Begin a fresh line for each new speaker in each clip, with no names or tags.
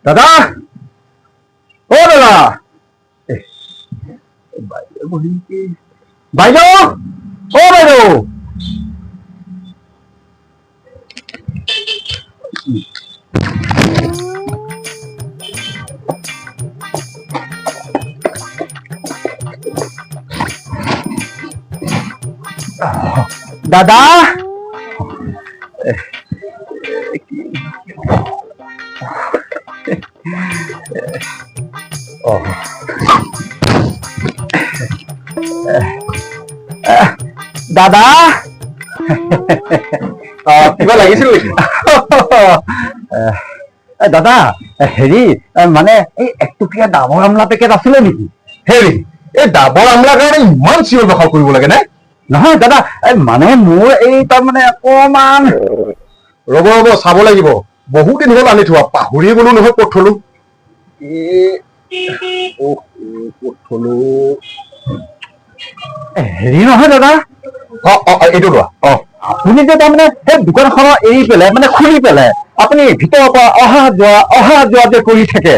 দাদা, ও দাদা, বাইদেউ, ও বাইদেউ। দাদা, দাদা,
কিবা লাগিছিল নেকি?
দাদা হেৰি মানে এই একটকীয়া ডাবৰ আমলা পেকেট আছিলে নেকি?
হেৰি, এই ডাবৰ আমলাৰ কাৰণে ইমান চিঞৰ বাখৰ কৰিব লাগে নে?
নহয় দাদা, মানে মোৰ এই তাৰমানে অকমান
ৰ'ব চাব লাগিব। বহুত দিন হ'ল আনি থোৱা, পাহৰি গলো নহয় ক'ত থলো। ক'ত থলো?
হেৰি নহয় দাদা,
এইটো লোৱা।
আপুনি যে তাৰমানে সেই দোকানখনৰ এৰি পেলাই মানে খুলি পেলাই আপুনি ভিতৰৰ পৰা অহা যোৱা যে কৰি থাকে,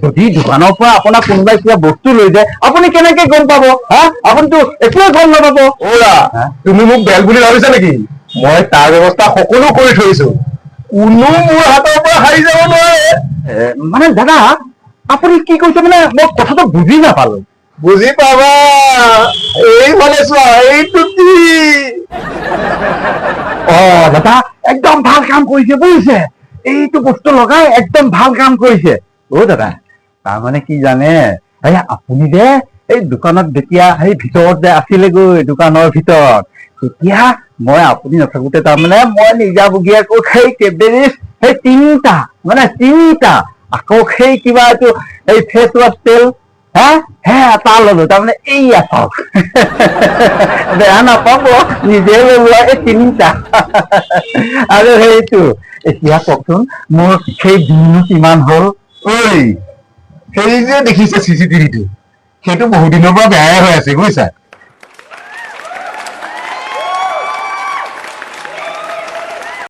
যদি দোকানৰ পৰা আপোনাৰ কোনোবাই কিবা বস্তু লৈ যায় আপুনি কেনেকে গম পাব? হা, আপুনিতো একোৱে গম নাপাব।
তুমি মোক বেল বুলি ভাবিছা নেকি? মই তাৰ ব্যৱস্থা সকলো কৰি থৈছো, কোনো মোৰ হাতৰ পৰা হাৰি যাব নোৱাৰে।
মানে দাদা আপুনি কি কৈছে মানে মই কথাটো বুজি নাপালো।
বুজি পাবা, এইফালে চোৱা, এইটো কি?
দাদা একদম ভাল কাম কৰিছে বুজিছে, এইটো বস্তু লগাই একদম ভাল কাম কৰিছে। দাদা তাৰমানে কি জানে, আপুনি যে এই দোকানত যেতিয়া সেই ভিতৰত যে আছিলেগৈ দোকানৰ ভিতৰত, তেতিয়া মই আপুনি নাথাকোতে তাৰমানে মই নিজাববীয়াকৈ সেই কেডবেৰিজ সেই তিনিটা আকৌ সেই কিবা এইটো এই ফেচ ৱাছ তেল এটা ললো, তাৰমানে এইয়া চাওক। বেয়া নাপাব, নিজে ললোৱা এই তিনিটা। আৰু সেইটো এতিয়া কওকচোন মোৰ সেই দিনটো কিমান হ'ল?
সেই যে দেখিছে চিচিটিভিটো, সেইটো বহুত দিনৰ পৰা বেয়াই হৈ আছে বুজিছা।